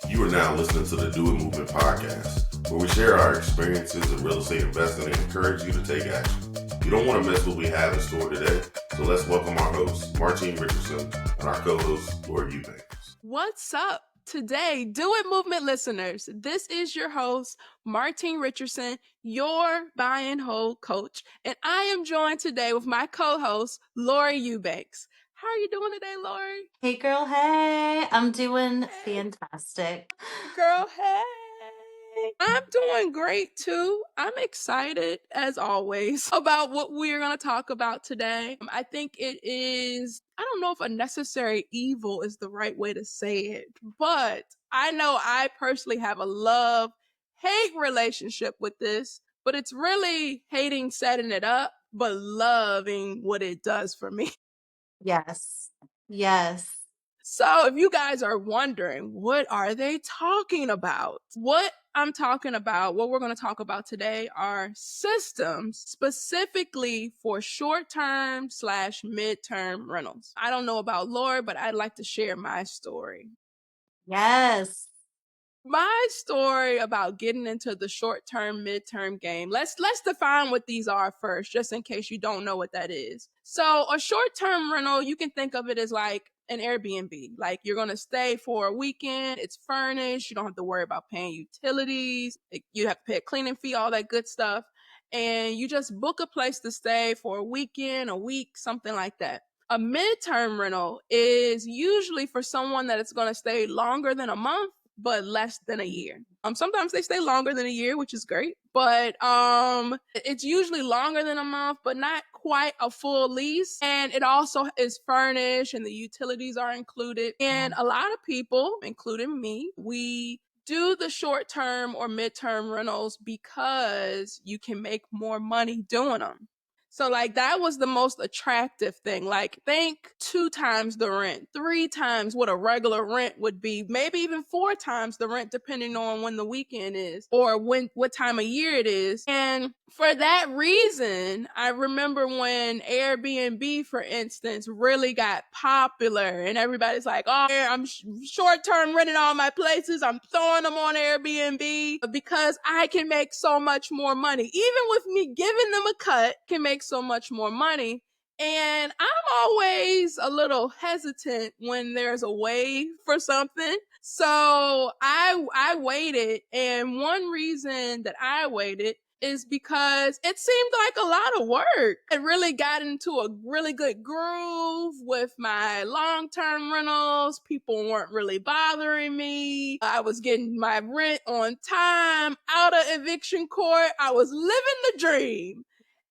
You are now listening to the Do It Movement podcast, where we share our experiences in real estate investing and encourage you to take action. You don't want to miss what we have in store today, so let's welcome our host, Martine Richardson, and our co-host, Lori Eubanks. What's up? Today, Do It Movement listeners, this is your host, Martine Richardson, your buy and hold coach, and I am joined today with my co-host, Lori Eubanks. How are you doing today, Lori? Hey, girl. Hey, I'm doing fantastic. Girl, hey. I'm doing great too. I'm excited, as always, about what we're going to talk about today. I think it is, I don't know if a necessary evil is the right way to say it, but I know I personally have a love-hate relationship with this, but it's really hating setting it up, but loving what it does for me. Yes. Yes. So if you guys are wondering, what are they talking about? What I'm talking about, what we're going to talk about today are systems specifically for short-term / midterm rentals. I don't know about Lori, but I'd like to share my story. Yes. My story about getting into the short-term, midterm game. Let's define what these are first, just in case you don't know what that is. So a short-term rental, you can think of it as like an Airbnb. Like you're going to stay for a weekend. It's furnished. You don't have to worry about paying utilities. You have to pay a cleaning fee, all that good stuff. And you just book a place to stay for a weekend, a week, something like that. A midterm rental is usually for someone that is going to stay longer than a month, but less than a year. Sometimes they stay longer than a year, which is great, but it's usually longer than a month, but not quite a full lease. And it also is furnished and the utilities are included. And a lot of people, including me, we do the short-term or midterm rentals because you can make more money doing them. So like that was the most attractive thing. Like think 2 times the rent, 3 times what a regular rent would be, maybe even 4 times the rent depending on when the weekend is or what time of year it is. And for that reason, I remember when Airbnb, for instance, really got popular and everybody's like, oh, I'm short-term renting all my places. I'm throwing them on Airbnb because I can make so much more money. Even with me giving them a cut, can make so much more money. And I'm always a little hesitant when there's a wave for something. So I waited. And one reason that I waited is because it seemed like a lot of work. I really got into a really good groove with my long-term rentals. People weren't really bothering me. I was getting my rent on time, out of eviction court. I was living the dream.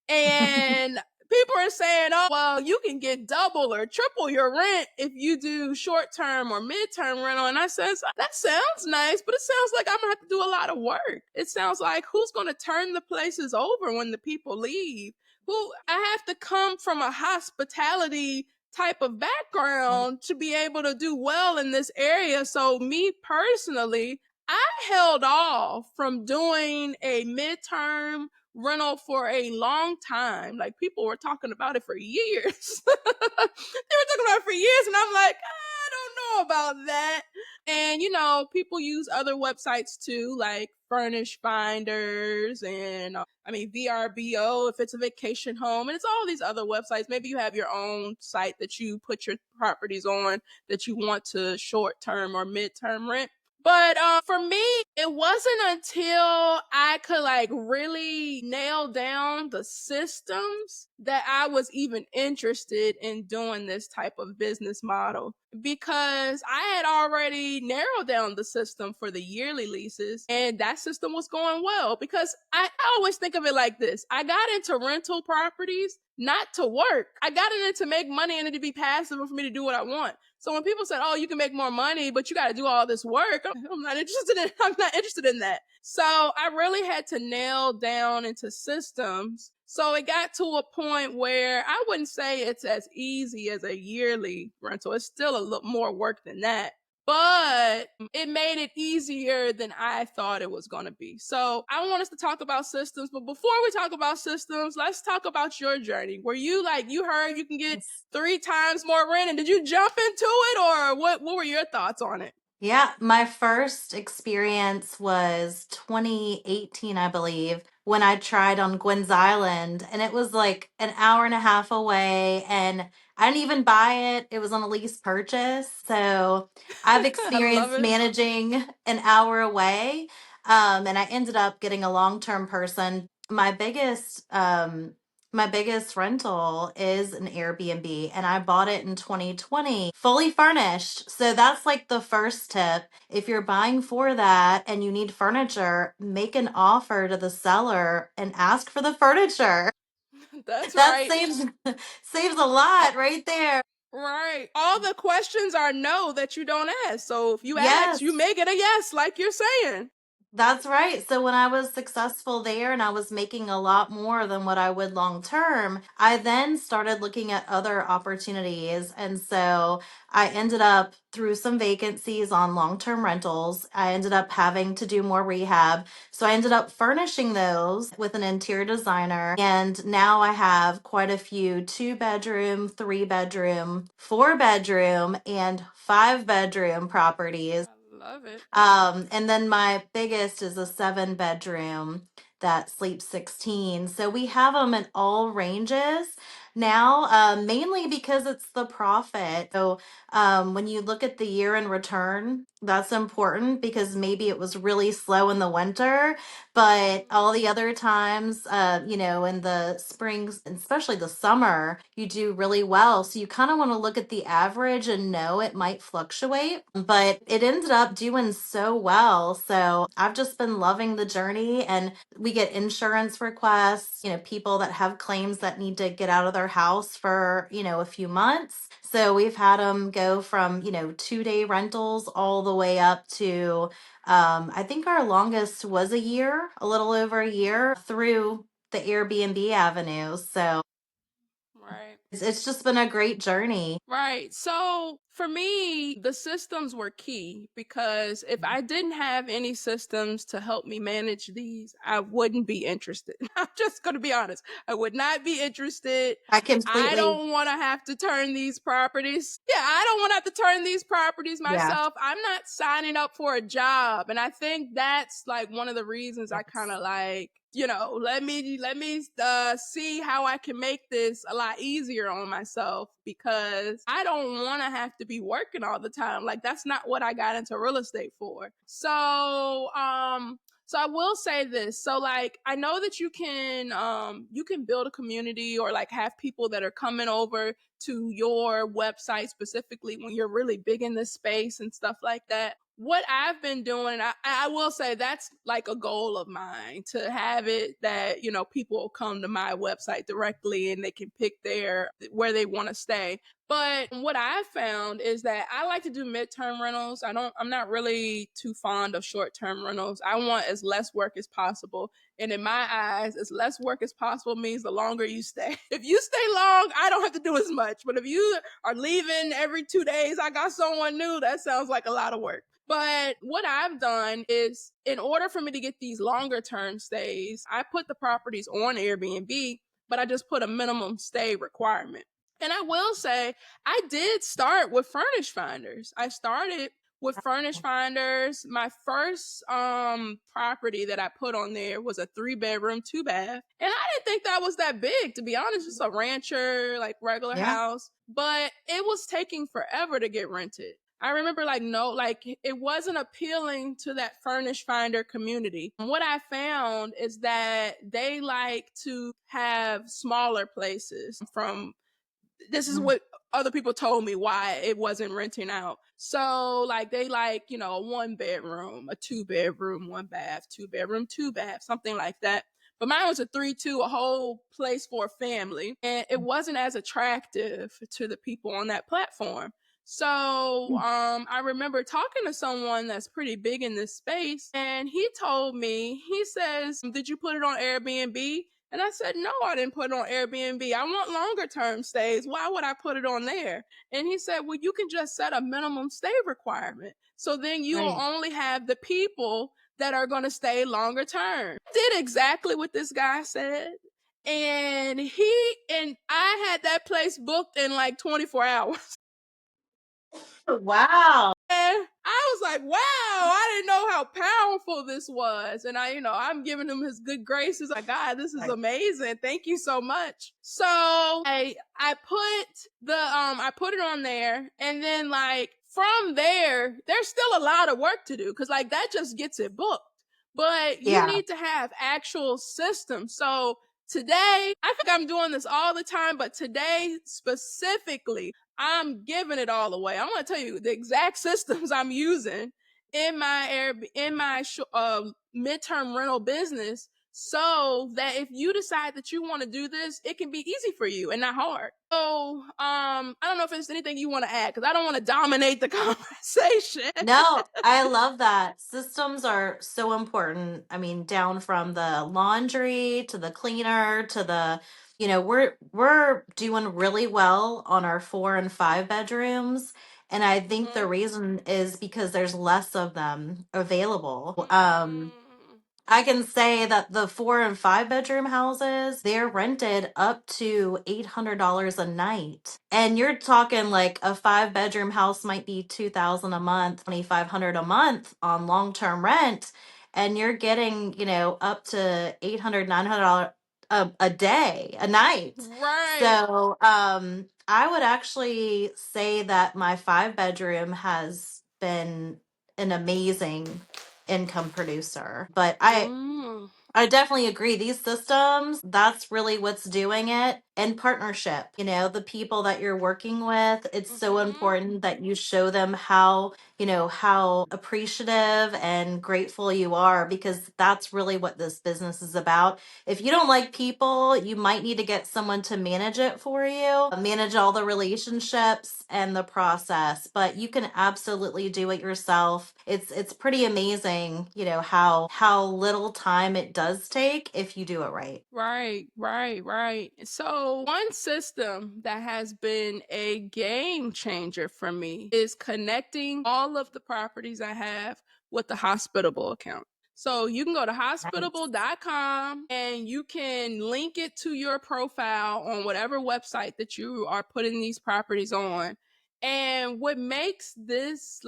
And people are saying, oh, well, you can get double or triple your rent if you do short-term or midterm rental. And I said, that sounds nice, but it sounds like I'm going to have to do a lot of work. It sounds like who's going to turn the places over when the people leave? I have to come from a hospitality type of background to be able to do well in this area. So me personally, I held off from doing a midterm rental for a long time. Like people were talking about it for years. They were talking about it for years, and I'm like, I don't know about that. And you know, people use other websites too, like Furnish Finders and VRBO if it's a vacation home, and it's all these other websites. Maybe you have your own site that you put your properties on that you want to short-term or mid-term rent. But for me, it wasn't until I could like really nail down the systems that I was even interested in doing this type of business model, because I had already narrowed down the system for the yearly leases, and that system was going well. Because I always think of it like this. I got into rental properties not to work. I got in it to make money and it to be passive and for me to do what I want. So when people said, oh, you can make more money, but you got to do all this work, I'm not interested in that. So I really had to nail down into systems. So it got to a point where I wouldn't say it's as easy as a yearly rental. It's still a little more work than that. but it made it easier than I thought it was going to be. So I want us to talk about systems, but before we talk about systems, let's talk about your journey. Were you like, you heard you can get 3 times more rent, and did you jump into it, or what were your thoughts on it? Yeah, my first experience was 2018, I believe, when I tried on Gwen's Island, and it was like an hour and a half away, and I didn't even buy it. It was on a lease purchase. So I've I love experienced it. managing an hour away, and I ended up getting a long-term person. My biggest rental is an Airbnb, and I bought it in 2020, fully furnished. So that's like the first tip. If you're buying for that and you need furniture, make an offer to the seller and ask for the furniture. That's That right. saves a lot right there. Right. All the questions are no that you don't ask. So if you ask, Yes. you make it a yes, like you're saying. That's right. So when I was successful there and I was making a lot more than what I would long term, I then started looking at other opportunities. And so I ended up through some vacancies on long term rentals. I ended up having to do more rehab. So I ended up furnishing those with an interior designer. And now I have quite a few 2-bedroom, 3-bedroom, 4-bedroom, and 5-bedroom properties. I love it. And then my biggest is a 7-bedroom that sleeps 16. So we have them in all ranges now, mainly because it's the profit. So when you look at the year in return, that's important because maybe it was really slow in the winter, but all the other times, in the springs, especially the summer, you do really well. So you kind of want to look at the average and know it might fluctuate, but it ended up doing so well. So I've just been loving the journey, and we get insurance requests, people that have claims that need to get out of their house for, a few months. So we've had them go from, 2-day rentals all the way up to, I think our longest was a year, a little over a year through the Airbnb avenue. So Right. it's just been a great journey. Right. So for me, the systems were key because if I didn't have any systems to help me manage these, I wouldn't be interested. I'm just going to be honest. I would not be interested. I I completely, don't want to have to turn these properties. Yeah, I don't want to have to turn these properties yeah. myself. I'm not signing up for a job. And I think that's like one of the reasons I kind of like, let me see how I can make this a lot easier on myself, because I don't want to have to be working all the time. Like, that's not what I got into real estate for. So I will say this. So like, I know that you can build a community or like have people that are coming over to your website specifically when you're really big in this space and stuff like that. What I've been doing, and I will say that's like a goal of mine, to have it that, people will come to my website directly and they can pick where they want to stay. But what I found is that I like to do midterm rentals. I'm not really too fond of short-term rentals. I want as less work as possible. And in my eyes, as less work as possible means the longer you stay. If you stay long, I don't have to do as much. But if you are leaving every 2 days, I got someone new, that sounds like a lot of work. But what I've done is, in order for me to get these longer term stays, I put the properties on Airbnb, but I just put a minimum stay requirement. And I will say, I did start with Furnish Finders. I started with Furnish Finders. My first property that I put on there was a 3-bedroom, 2-bath. And I didn't think that was that big, to be honest. It's a rancher, like regular house. But it was taking forever to get rented. I remember it wasn't appealing to that Furnish Finder community. What I found is that they like to have smaller places. This is what other people told me why it wasn't renting out. So like, they like, a 1-bedroom, a 2-bedroom, 1-bath, 2-bedroom, 2-bath, something like that. But mine was a 3-2, a whole place for a family. And it wasn't as attractive to the people on that platform. So I remember talking to someone that's pretty big in this space, and he told me, he says, "Did you put it on Airbnb?" And I said, no, I didn't put it on Airbnb. I want longer term stays. Why would I put it on there? And he said, well, you can just set a minimum stay requirement. So then you'll Right. only have the people that are going to stay longer term. Did exactly what this guy said. And I had that place booked in like 24 hours. Wow. And I was like, wow, I didn't know how powerful this was. And I'm giving him his good graces. Like, God, this is amazing. Thank you so much. So I put it on there, and then like from there, there's still a lot of work to do, because like that just gets it booked. But you need to have actual systems. So today, I think I'm doing this all the time, but today specifically, I'm giving it all away. I'm going to tell you the exact systems I'm using in my midterm rental business, so that if you decide that you want to do this, it can be easy for you and not hard. So, I don't know if there's anything you want to add, because I don't want to dominate the conversation. No, I love that. Systems are so important. I mean, down from the laundry to the cleaner to the, we're doing really well on our 4 and 5 bedrooms. And I think the reason is because there's less of them available. I can say that the 4 and 5 bedroom houses, they're rented up to $800 a night. And you're talking like a 5 bedroom house might be $2,000 a month, $2,500 a month on long-term rent. And you're getting, up to $800, $900 a day, a night. Right. So, I would actually say that my 5 bedroom has been an amazing income producer. But I definitely agree. These systems, that's really what's doing it. And partnership, the people that you're working with, it's so important that you show them how appreciative and grateful you are, because that's really what this business is about. If you don't like people, you might need to get someone to manage it for you, manage all the relationships and the process, but you can absolutely do it yourself. It's pretty amazing, how little time it does take if you do it right. Right. So one system that has been a game changer for me is connecting all of the properties I have with the Hospitable account. So you can go to hospitable.com and you can link it to your profile on whatever website that you are putting these properties on. And what makes this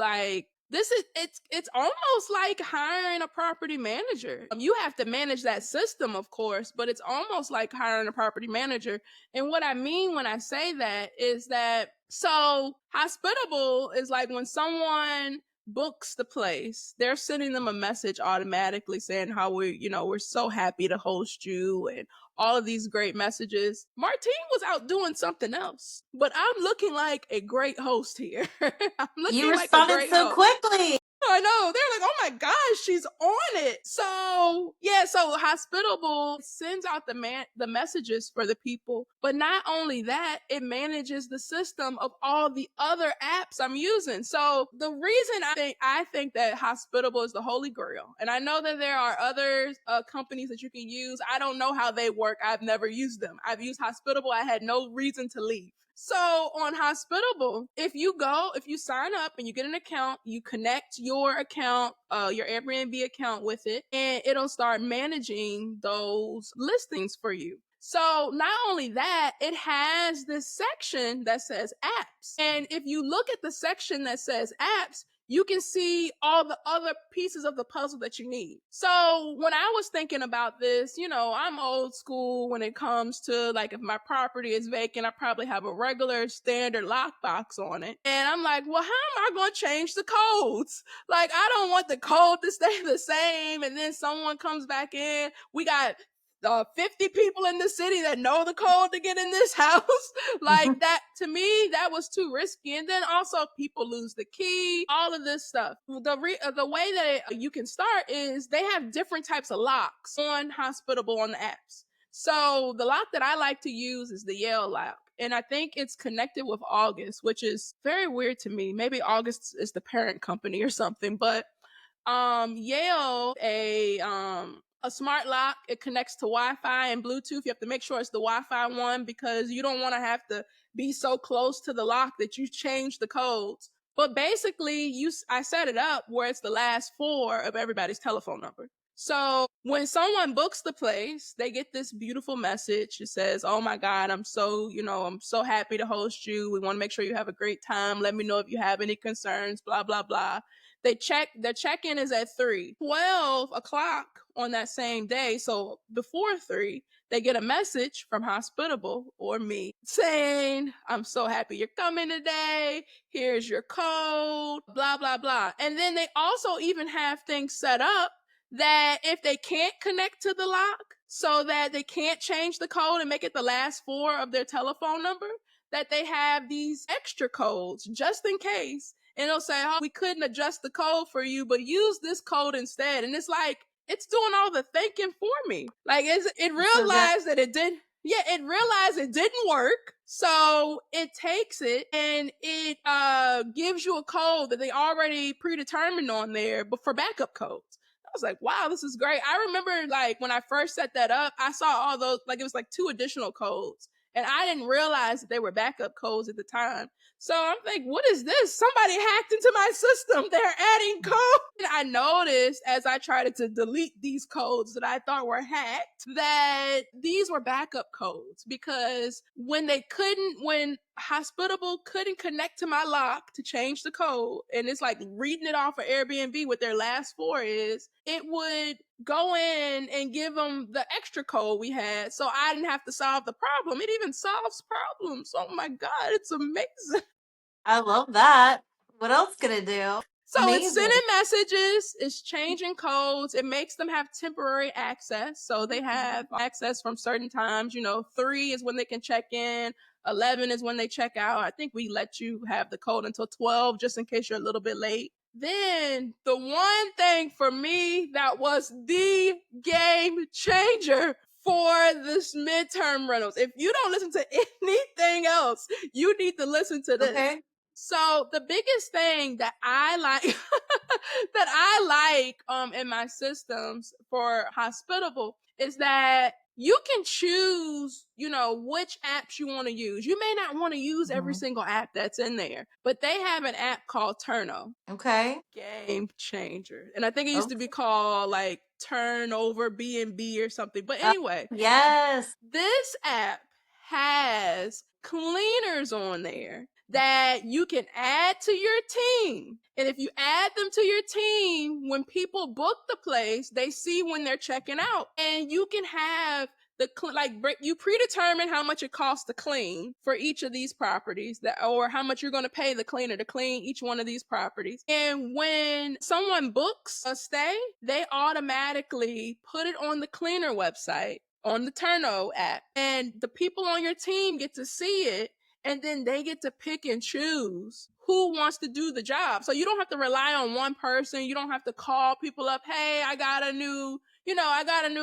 it's almost like hiring a property manager. You have to manage that system, of course, but it's almost like hiring a property manager. And what I mean when I say that is that, so Hospitable is like when someone books the place, they're sending them a message automatically saying how we're so happy to host you and all of these great messages. Martine was out doing something else, but I'm looking like a great host here. I'm looking You like a responded great so host. quickly. I know. They're like, oh my gosh, she's on it. So Hospitable sends out the messages for the people. But not only that, it manages the system of all the other apps I'm using. So the reason I think that Hospitable is the holy grail, and I know that there are other companies that you can use. I don't know how they work. I've never used them. I've used Hospitable. I had no reason to leave. So on Hospitable, if you sign up and you get an account, you connect your account, your Airbnb account with it, and it'll start managing those listings for you. So not only that, it has this section that says apps. And if you look at the section that says apps, you can see all the other pieces of the puzzle that you need. So when I was thinking about this, I'm old school when it comes to, like, if my property is vacant, I probably have a regular standard lockbox on it. And I'm like, well, how am I going to change the codes? Like, I don't want the code to stay the same. And then someone comes back in. We got 50 people in the city that know the code to get in this house. Like, that, to me, that was too risky. And then also people lose the key, all of this stuff. The way that you can start is they have different types of locks on Hospitable on the apps. So the lock that I like to use is the Yale lock. And I think it's connected with August, which is very weird to me. Maybe August is the parent company or something, but Yale, a smart lock. It connects to Wi-Fi and Bluetooth. You have to make sure it's the Wi-Fi one because you don't want to have to be so close to the lock that you change the codes. But basically, I set it up where it's the last 4 of everybody's telephone number. So when someone books the place, they get this beautiful message. It says, "Oh my God, I'm so happy to host you. We want to make sure you have a great time. Let me know if you have any concerns, blah, blah, blah." Their check-in is at 3. 12 o'clock on that same day, so before 3, they get a message from Hospitable or me saying, "I'm so happy you're coming today. Here's your code, blah, blah, blah." And then they also even have things set up that if they can't connect to the lock, so that they can't change the code and make it the last 4 of their telephone number, that they have these extra codes just in case. And it'll say, "Oh, we couldn't adjust the code for you, but use this code instead." And it's like, it's doing all the thinking for me. Like it realized that it did. Yeah, it realized it didn't work. So it takes it and it gives you a code that they already predetermined on there, but for backup codes. I was like, wow, this is great. I remember like when I first set that up, I saw all those, like it was like 2 additional codes. And I didn't realize that they were backup codes at the time. So I'm like, what is this? Somebody hacked into my system. They're adding code. And I noticed as I tried to delete these codes that I thought were hacked, that these were backup codes because when Hospitable couldn't connect to my lock to change the code, and it's like reading it off of Airbnb what their last 4 is, it would go in and give them the extra code we had, so I didn't have to solve the problem. It even solves problems. Oh my God, it's amazing. I love that. What else can it do? So Amazing. It's sending messages, it's changing codes, it makes them have temporary access. So they have access from certain times. 3 is when they can check in, 11 is when they check out. I think we let you have the code until 12 just in case you're a little bit late. Then the one thing for me that was the game changer for this midterm rentals. If you don't listen to anything else, you need to listen to this. Okay. So the biggest thing that I like in my systems for Hospitable is that you can choose, which apps you want to use. You may not want to use every single app that's in there, but they have an app called Turno. Okay. Game changer. And I think it used to be called like Turnover B&B or something. But anyway, yes. This app has cleaners on there that you can add to your team. And if you add them to your team, when people book the place, they see when they're checking out. And you can have you predetermine how much it costs to clean for each of these properties, or how much you're going to pay the cleaner to clean each one of these properties. And when someone books a stay, they automatically put it on the cleaner website, on the Turno app, and the people on your team get to see it, and then they get to pick and choose who wants to do the job. So you don't have to rely on one person. You don't have to call people up, "Hey, I got a new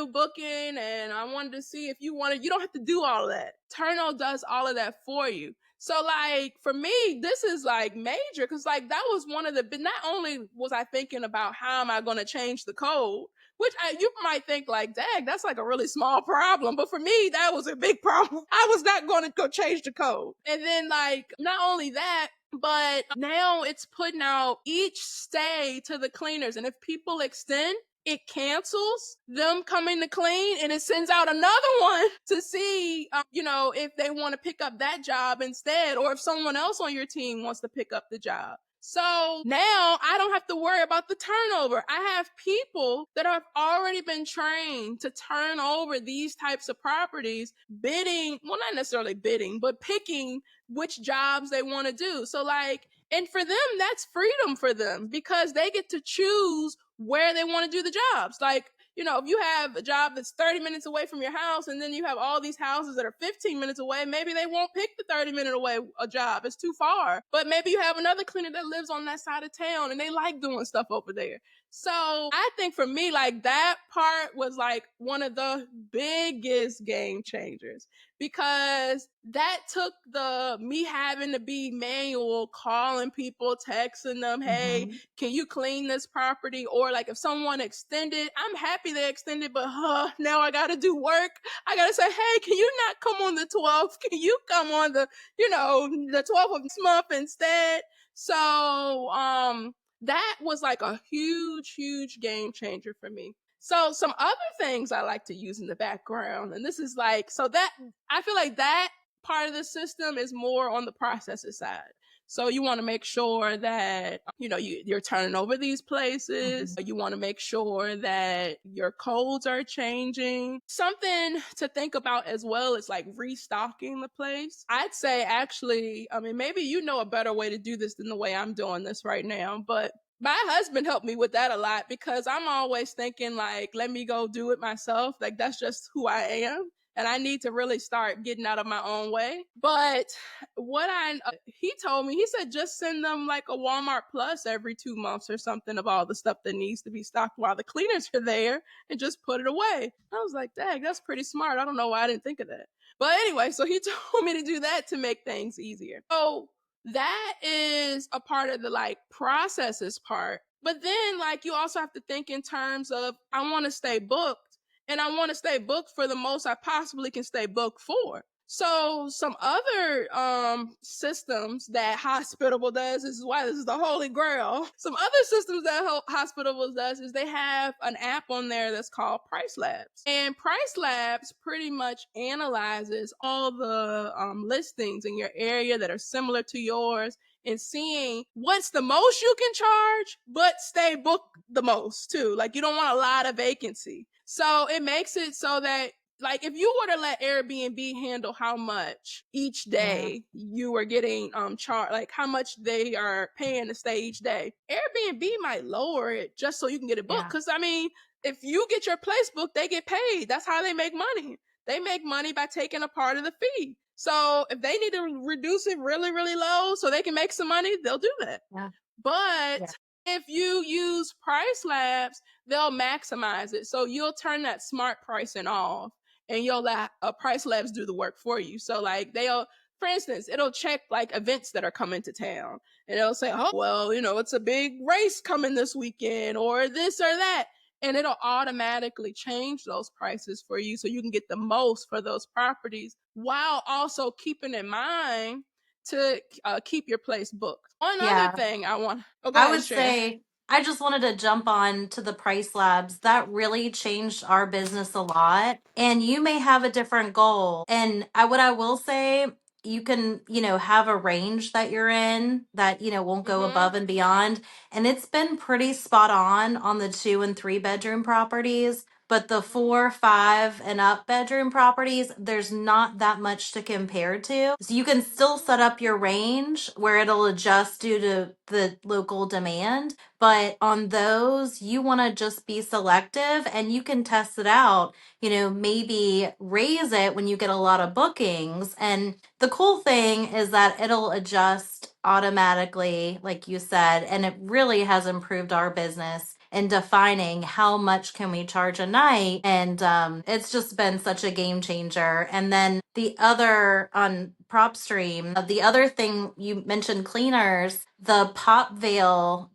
booking and I wanted to see if you wanted." You don't have to do all of that. Turno does all of that for you. So like for me, this is like major, because like that was one of but not only was I thinking about how am I going to change the code, which you might think like, dang, that's like a really small problem. But for me, that was a big problem. I was not going to go change the code. And then like, not only that, but now it's putting out each stay to the cleaners. And if people extend, it cancels them coming to clean, and it sends out another one to see, if they want to pick up that job instead, or if someone else on your team wants to pick up the job. So now I don't have to worry about the turnover. I have people that have already been trained to turn over these types of properties, bidding, well, not necessarily bidding, but picking which jobs they want to do. So like, and for them, that's freedom for them, because they get to choose where they want to do the jobs. Like, if you have a job that's 30 minutes away from your house, and then you have all these houses that are 15 minutes away, maybe they won't pick the 30-minute away a job. It's too far. But maybe you have another cleaner that lives on that side of town and they like doing stuff over there. So I think for me, like that part was like one of the biggest game changers, because that took me having to be manual, calling people, texting them, hey, can you clean this property? Or like if someone extended, I'm happy they extended, but now I got to do work. I got to say, hey, can you not come on the 12th? Can you come on the 12th of this month instead? So that was like a huge game changer for me. So some other things I like to use in the background, and this is like, so that I feel like that part of the system is more on the processes side. So you want to make sure that, you're turning over these places. You want to make sure that your codes are changing. Something to think about as well is like restocking the place. I'd say actually, I mean, maybe you know a better way to do this than the way I'm doing this right now, but my husband helped me with that a lot because I'm always thinking like, let me go do it myself. Like that's just who I am. And I need to really start getting out of my own way. But he told me, he said, just send them like a Walmart Plus every 2 months or something of all the stuff that needs to be stocked while the cleaners are there and just put it away. I was like, dang, that's pretty smart. I don't know why I didn't think of that. But anyway, so he told me to do that to make things easier. So that is a part of the like processes part. But then like you also have to think in terms of, I want to stay booked, and I want to stay booked for the most I possibly can stay booked for. So some other systems that Hospitable does, this is why this is the holy grail. Some other systems that Hospitable does is they have an app on there that's called Price Labs. And Price Labs pretty much analyzes all the listings in your area that are similar to yours and seeing what's the most you can charge, but stay booked the most too. Like you don't want a lot of vacancy. So it makes it so that like if you were to let Airbnb handle how much each day you were getting charged, like how much they are paying to stay each day, Airbnb might lower it just so you can get it booked. Because I mean, if you get your place booked, they get paid. That's how they make money. They make money by taking a part of the fee. So if they need to reduce it really, really low so they can make some money, they'll do that. But if you use Price Labs, they'll maximize it. So you'll turn that smart pricing off and you'll let Price Labs do the work for you. So like for instance, it'll check like events that are coming to town and it'll say, oh, well, it's a big race coming this weekend or this or that. And it'll automatically change those prices for you so you can get the most for those properties while also keeping in mind to keep your place booked. One other thing I would say, I just wanted to jump on to the Price Labs. That really changed our business a lot. And you may have a different goal. And what I will say, you can, have a range that you're in that, won't go above and beyond. And it's been pretty spot on the 2 and 3 bedroom properties. But the 4, 5, and up bedroom properties, there's not that much to compare to. So you can still set up your range where it'll adjust due to the local demand. But on those, you want to just be selective and you can test it out. Maybe raise it when you get a lot of bookings. And the cool thing is that it'll adjust automatically, like you said, and it really has improved our business in defining how much can we charge a night. And it's just been such a game changer. And then the other on PropStream, the other thing you mentioned, cleaners, the popveil.com,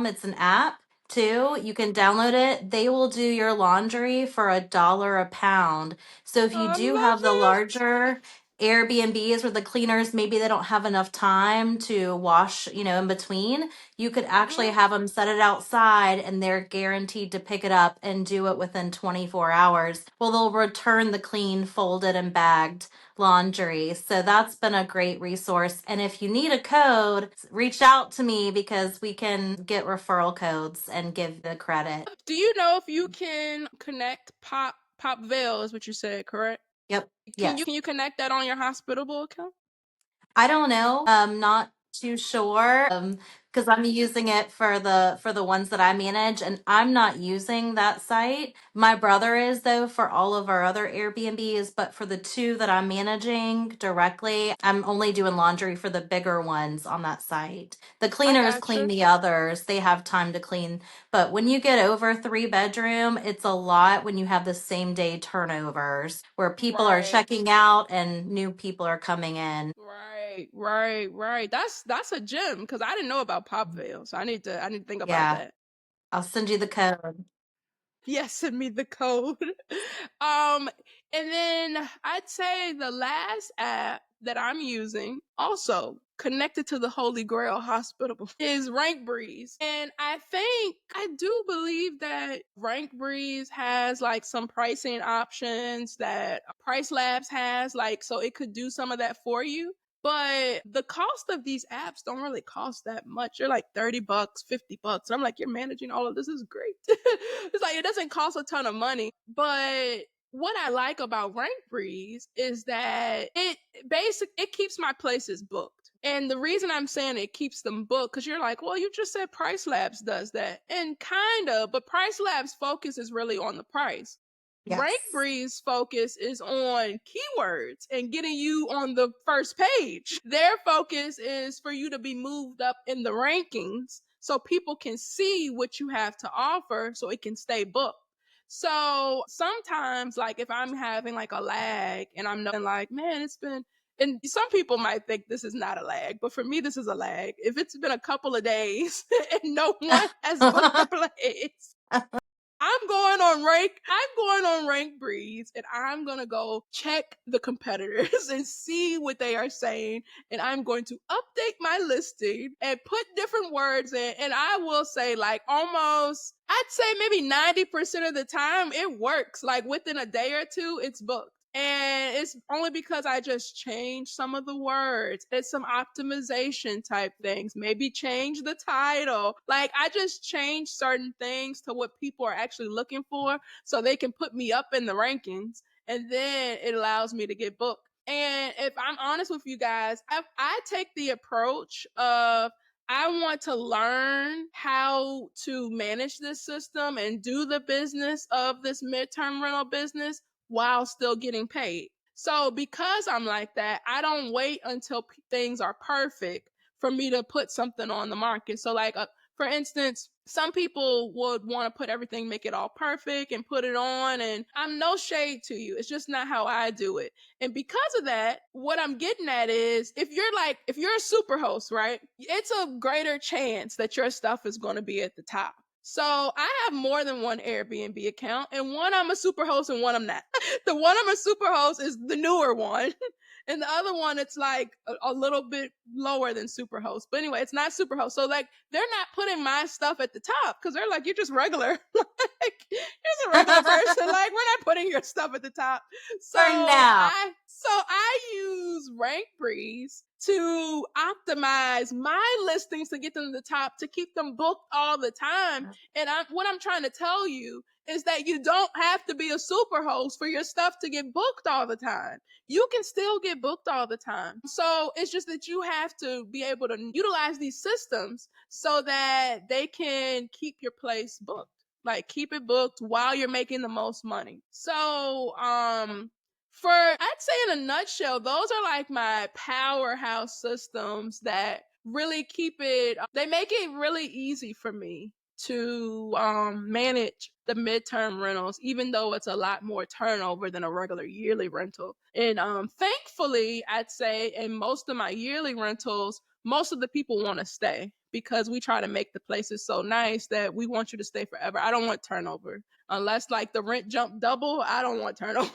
it's an app too. You can download it. They will do your laundry for $1 a pound. So if you do have the larger Airbnbs where the cleaners, maybe they don't have enough time to wash, in between, you could actually have them set it outside and they're guaranteed to pick it up and do it within 24 hours. Well, they'll return the clean, folded, and bagged laundry. So that's been a great resource. And if you need a code, reach out to me because we can get referral codes and give the credit. Do you know if you can connect PopVeil is what you said, correct? Yep. Can you connect that on your Hospitable account? I don't know. I'm not too sure. because I'm using it for the ones that I manage, and I'm not using that site. My brother is, though, for all of our other Airbnbs, but for the two that I'm managing directly, I'm only doing laundry for the bigger ones on that site. The I cleaners clean gotcha. the others. They have time to clean. But when you get over 3 bedroom, it's a lot when you have the same day turnovers where people are Right. checking out and new people are coming in. Right. That's a gem because I didn't know about Pop Veil, so I need to think about Yeah, that. I'll send you the code. Yes, send me the code. um, and then I'd say the last app that I'm using, also connected to the Holy Grail Hospital, is Rank Breeze. And I do believe that Rank Breeze has like some pricing options that Price Labs has, like, so it could do some of that for you. But the cost of these apps don't really cost that much. They're like $30, $50. And I'm like, you're managing all of this is great. It's like it doesn't cost a ton of money. But what I like about Rank Breeze is that it keeps my places booked. And the reason I'm saying it keeps them booked, because you're like, well, you just said Price Labs does that. And kind of, but Price Labs focus is really on the price. Rank Yes. Breeze focus is on keywords and getting you on the first page. Their focus is for you to be moved up in the rankings so people can see what you have to offer so it can stay booked. So sometimes, like if I'm having like a lag and I'm knowing like, man, it's been, and some people might think this is not a lag, but for me, this is a lag. If it's been a couple of days and no one has booked the place, I'm going on Rank Breeze and I'm gonna go check the competitors and see what they are saying. And I'm going to update my listing and put different words in. And I will say, like, almost, I'd say maybe 90% of the time it works. Like within a day or two, it's booked. And it's only because I just changed some of the words. It's some optimization type things. Maybe change the title. Like I just changed certain things to what people are actually looking for so they can put me up in the rankings. And then it allows me to get booked. And if I'm honest with you guys, I take the approach of I want to learn how to manage this system and do the business of this midterm rental business while still getting paid. So because I'm like that, I don't wait until things are perfect for me to put something on the market. So like for instance, some people would want to put everything, make it all perfect and put it on. And I'm no shade to you. It's just not how I do it. And because of that, what I'm getting at is if you're a super host, right? It's a greater chance that your stuff is going to be at the top. So I have more than one Airbnb account, and one I'm a super host and one I'm not. The one I'm a super host is the newer one. And the other one, it's like a little bit lower than Superhost. But anyway, it's not Superhost. So like they're not putting my stuff at the top because they're like, you're just regular. Like you're just a regular person. Like we're not putting your stuff at the top. So For now. I use Rank Breeze to optimize my listings to get them to the top to keep them booked all the time. And what I'm trying to tell you is that you don't have to be a super host for your stuff to get booked all the time. You can still get booked all the time. So it's just that you have to be able to utilize these systems so that they can keep your place booked. Like keep it booked while you're making the most money. So I'd say in a nutshell, those are like my powerhouse systems that really they make it really easy for me to manage the midterm rentals, even though it's a lot more turnover than a regular yearly rental. And thankfully, I'd say in most of my yearly rentals, most of the people want to stay because we try to make the places so nice that we want you to stay forever. I don't want turnover. Unless like the rent jump double, I don't want turnover.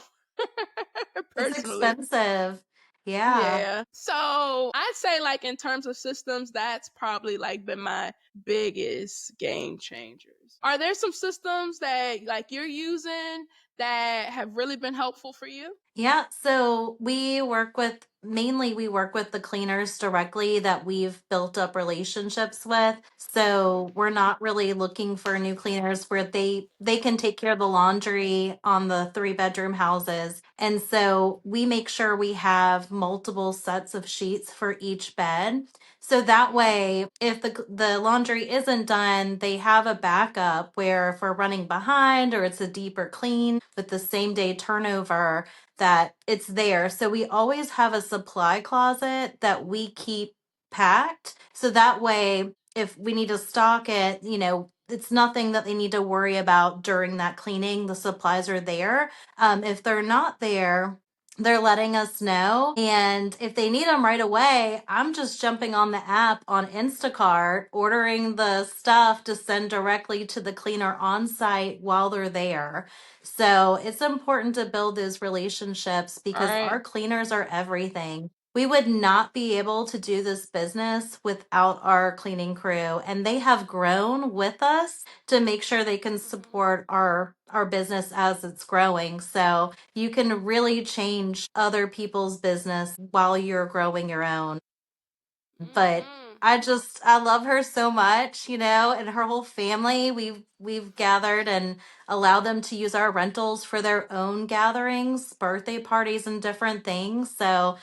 It's Personally. expensive. Yeah. Yeah. So I'd say like in terms of systems, that's probably like been my biggest game changers. Are there some systems that like you're using that have really been helpful for you? Yeah, so we work with the cleaners directly that we've built up relationships with. So we're not really looking for new cleaners where they can take care of the laundry on the 3 bedroom houses And so we make sure we have multiple sets of sheets for each bed. So that way, if the laundry isn't done, they have a backup where if we're running behind or it's a deeper clean with the same day turnover, that it's there. So we always have a supply closet that we keep packed. So that way, if we need to stock it, it's nothing that they need to worry about during that cleaning. The supplies are there. If they're not there, they're letting us know. And if they need them right away, I'm just jumping on the app on Instacart, ordering the stuff to send directly to the cleaner on site while they're there. So it's important to build those relationships All because right. our cleaners are everything. We would not be able to do this business without our cleaning crew, and they have grown with us to make sure they can support our business as it's growing. So you can really change other people's business while you're growing your own. But Mhm. I love her so much, and her whole family. We've gathered and allowed them to use our rentals for their own gatherings, birthday parties, and different things. So,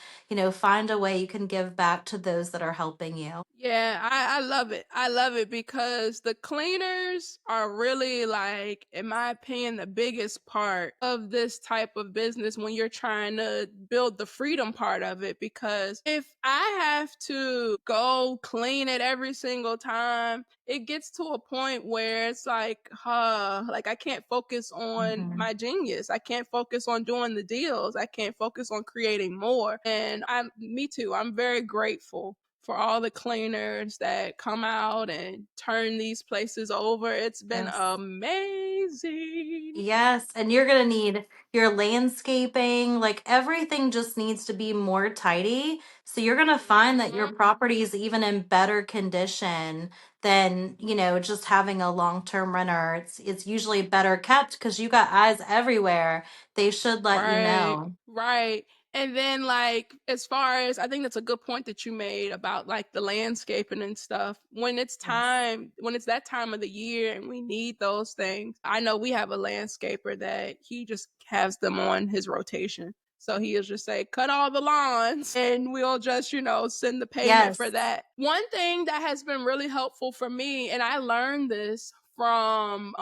find a way you can give back to those that are helping you. Yeah, I love it. I love it because the cleaners are really, like, in my opinion, the biggest part of this type of business when you're trying to build the freedom part of it. Because if I have to go clean it every single time, it gets to a point where it's like I can't focus on Mhm. my genius. I can't focus on doing the deals. I can't focus on creating more. And me too. I'm very grateful for all the cleaners that come out and turn these places over. It's been Yes. amazing. Yes, and you're going to need your landscaping, like everything just needs to be more tidy. So you're going to find that your Mhm. property is even in better condition than, just having a long-term renter. It's usually better kept because you got eyes everywhere. They should let you Right, know. right. And then, like, as far as I think that's a good point that you made about like the landscaping and stuff. Yes. When it's that time of the year and we need those things, I know we have a landscaper that he just has them on his rotation. So he'll just say, cut all the lawns, and we'll just, send the payment for Yes. that. One thing that has been really helpful for me, and I learned this from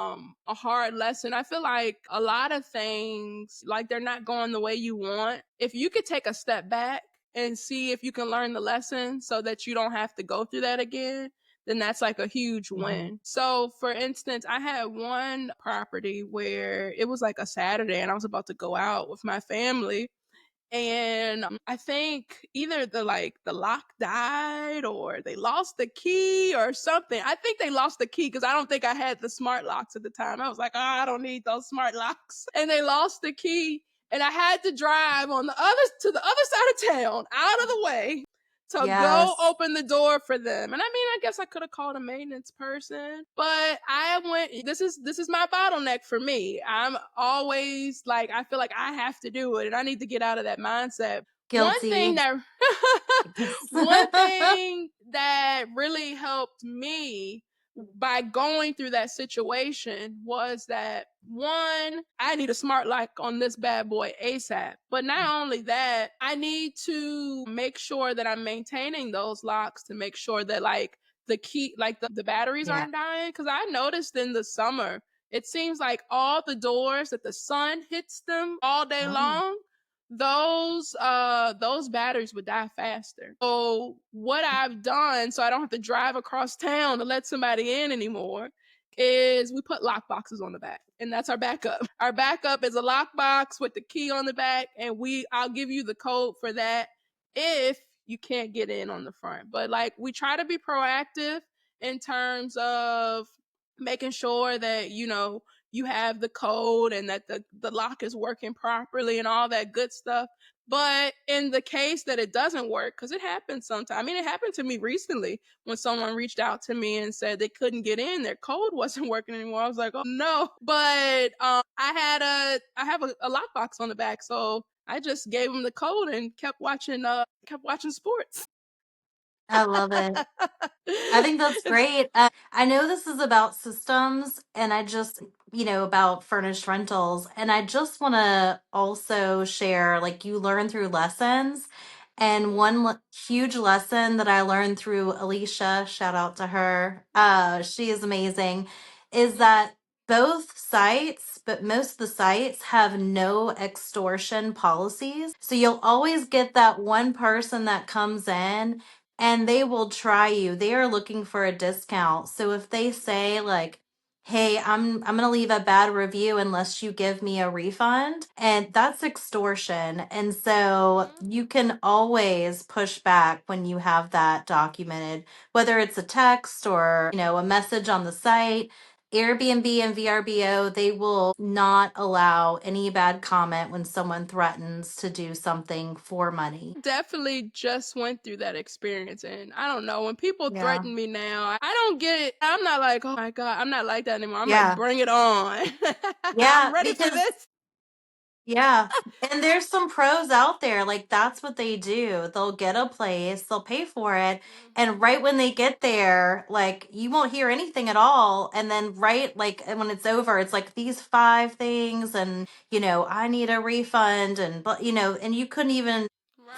a hard lesson. I feel like a lot of things, like, they're not going the way you want. If you could take a step back and see if you can learn the lesson so that you don't have to go through that again, then that's like a huge Hmm. win. So, for instance, I had one property where it was like a Saturday and I was about to go out with my family, and I think either the lock died or they lost the key or something. I think they lost the key because I don't think I had the smart locks at the time. I was like, oh, I don't need those smart locks. And they lost the key, and I had to drive to the other side of town, out of the way, to go Yes. open the door for them. And I mean, I guess I could have called a maintenance person, but I went, this is my bottleneck for me. I'm always like, I feel like I have to do it and I need to get out of that mindset. One thing Guilty. that one thing that really helped me by going through that situation was that, one, I need a smart lock on this bad boy ASAP. But not only that, I need to make sure that I'm maintaining those locks to make sure that, like, the key, like the batteries Yeah. aren't dying. Because I noticed in the summer, it seems like all the doors that the sun hits them all day Oh. long, those batteries would die faster. So what I've done, so I don't have to drive across town to let somebody in anymore, is we put lock boxes on the back, and that's our backup. Our backup is a lock box with the key on the back, and I'll give you the code for that if you can't get in on the front. But, like, we try to be proactive in terms of making sure that you have the code and that the lock is working properly and all that good stuff. But in the case that it doesn't work, because it happens sometimes. I mean, it happened to me recently when someone reached out to me and said they couldn't get in, their code wasn't working anymore. I was like, oh no. But I have a lockbox on the back, so I just gave them the code and kept watching sports. I love it. I think that's great. I know this is about systems and about furnished rentals. And I just want to also share like you learn through lessons. And one huge lesson that I learned through Alicia, shout out to her, she is amazing, is that both sites, but most of the sites have no extortion policies. So you'll always get that one person that comes in and they will try you. They are looking for a discount. So if they say like, "Hey, I'm going to leave a bad review unless you give me a refund," and that's extortion. And so you can always push back when you have that documented, whether it's a text or, a message on the site. Airbnb and VRBO, they will not allow any bad comment when someone threatens to do something for money. Definitely just went through that experience, and I don't know, when people Yeah. threaten me now, I don't get it. I'm not like, oh my God, I'm not like that anymore. I'm Yeah. like, bring it on. Yeah, I'm ready for because this. yeah, and there's some pros out there. Like that's what they do. They'll get a place, they'll pay for it, and right when they get there, like you won't hear anything at all. And then right and when it's over, it's like these five things, and I need a refund, and and you couldn't even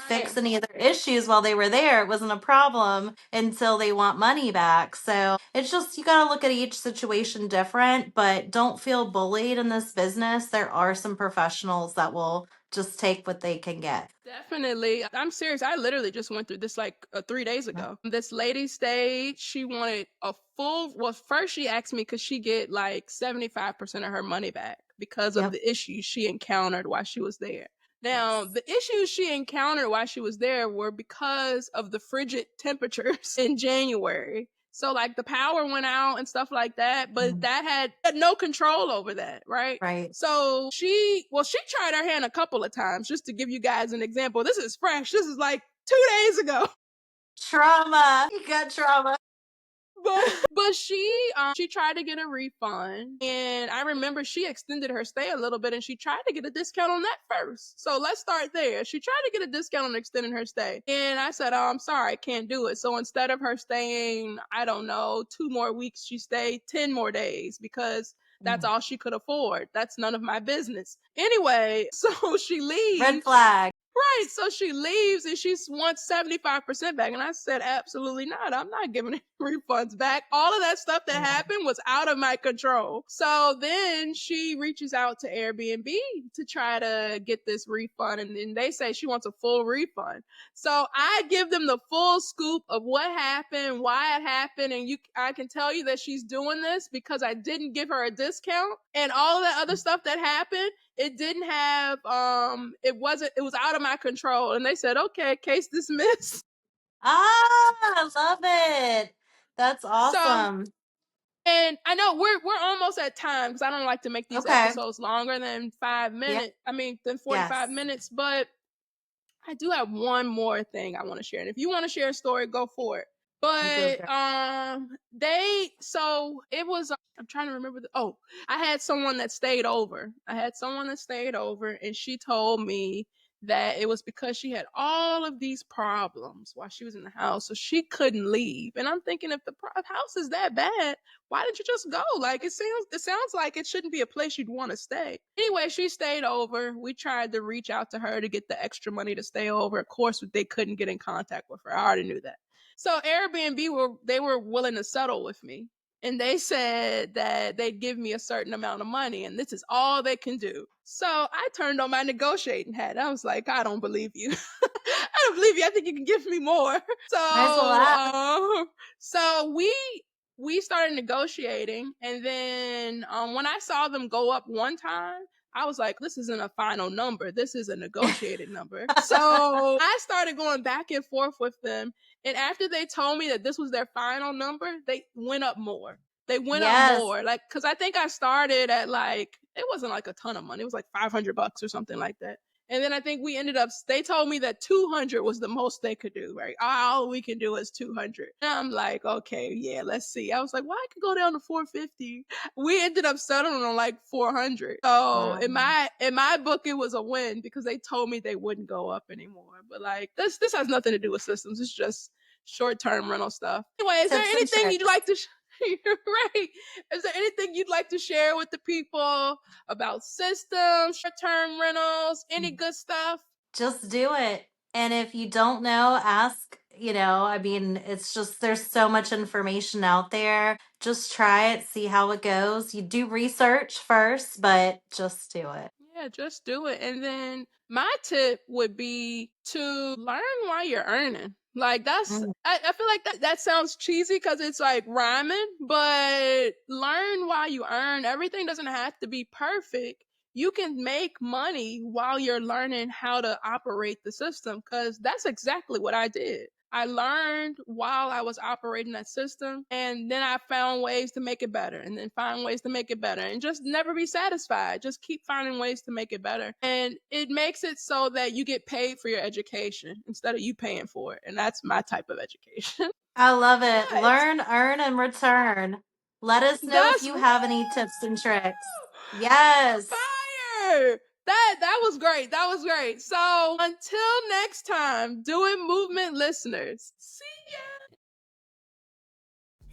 fix Right. any of their issues while they were there. It wasn't a problem until they want money back. So it's just, you got to look at each situation different, but don't feel bullied in this business. There are some professionals that will just take what they can get. Definitely. I'm serious. I literally just went through this like 3 days ago. This lady stayed. She wanted a well, first she asked me could she get like 75% of her money back because of Yep. the issues she encountered while she was there. Now, the issues she encountered while she was there were because of the frigid temperatures in January. So like the power went out and stuff like that, but that had no control over that, right? Right. So she tried her hand a couple of times, just to give you guys an example. This is fresh. This is like 2 days ago. Trauma. You got trauma. But she tried to get a refund, and I remember she extended her stay a little bit, and she tried to get a discount on that first. So let's start there. She tried to get a discount on extending her stay, and I said, "Oh, I'm sorry, I can't do it." So instead of her staying, I don't know, 2 more weeks, she stayed 10 more days because that's all she could afford. That's none of my business. Anyway, so she leaves. Red flag. Right. So she leaves and she wants 75% back. And I said, absolutely not. I'm not giving any refunds back. All of that stuff that happened was out of my control. So then she reaches out to Airbnb to try to get this refund. And then they say she wants a full refund. So I give them the full scoop of what happened, why it happened. And I can tell you that she's doing this because I didn't give her a discount, and all of that other stuff that happened, it didn't have it was out of my control. And they said, okay, case dismissed. I love it. That's awesome. So, and I know we're almost at time because I don't like to make these episodes longer than 5 minutes. Yeah. Than 45 minutes, but I do have one more thing I want to share. And if you want to share a story, go for it. But it was, I'm trying to remember I had someone that stayed over. And she told me that it was because she had all of these problems while she was in the house, so she couldn't leave. And I'm thinking, if the house is that bad, why didn't you just go? Like, it sounds like it shouldn't be a place you'd want to stay. Anyway, she stayed over. We tried to reach out to her to get the extra money to stay over. Of course, they couldn't get in contact with her. I already knew that. So Airbnb were willing to settle with me. And they said that they'd give me a certain amount of money, and this is all they can do. So I turned on my negotiating hat. I was like, I don't believe you. I don't believe you. I think you can give me more. So we started negotiating, and then when I saw them go up one time, I was like, this isn't a final number. This is a negotiated number. So I started going back and forth with them. And after they told me that this was their final number, they went up more. Like, because I think I started at it wasn't like a ton of money. It was like $500 or something like that. And then I think we ended up, they told me that 200 was the most they could do, right? All we can do is 200. And I'm like, okay, yeah, let's see. I was like, well, I could go down to 450. We ended up settling on like 400. So in my book, it was a win because they told me they wouldn't go up anymore. But like, this has nothing to do with systems. It's just short-term rental stuff. Anyway, is there Tips and anything you'd tricks. like to right? Is there anything you'd like to share with the people about systems, short-term rentals, any good stuff? Just do it. And if you don't know, ask. I mean, it's just there's so much information out there. Just try it, see how it goes. You do research first, but just do it. Yeah, just do it. And then my tip would be to learn while you're earning. Like Mm. I feel like that sounds cheesy because it's like rhyming, but learn while you earn. Everything doesn't have to be perfect. You can make money while you're learning how to operate the system because that's exactly what I did. I learned while I was operating that system, and then I found ways to make it better, and then find ways to make it better, and just never be satisfied. Just keep finding ways to make it better. And it makes it so that you get paid for your education instead of you paying for it. And that's my type of education. I love it. But Learn, earn, and return. Let us know if that's you have any tips and tricks. Yes. fire. That was great. That was great. So until next time, Doing Movement listeners, see ya.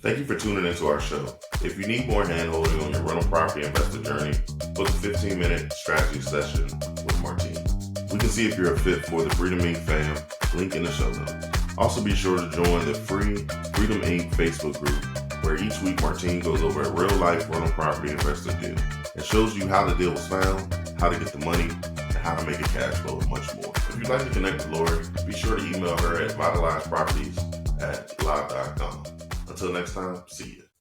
Thank you for tuning into our show. If you need more handholding on your rental property investor journey, book a 15-minute strategy session with Martine. We can see if you're a fit for the Freedom Inc. fam, link in the show notes. Also be sure to join the free Freedom Inc. Facebook group, where each week Martine goes over a real-life rental property investor deal and shows you how the deal was found, how to get the money, and how to make it cash flow and much more. If you'd like to connect with Lori, be sure to email her at vitalizeproperties@live.com. Until next time, see you.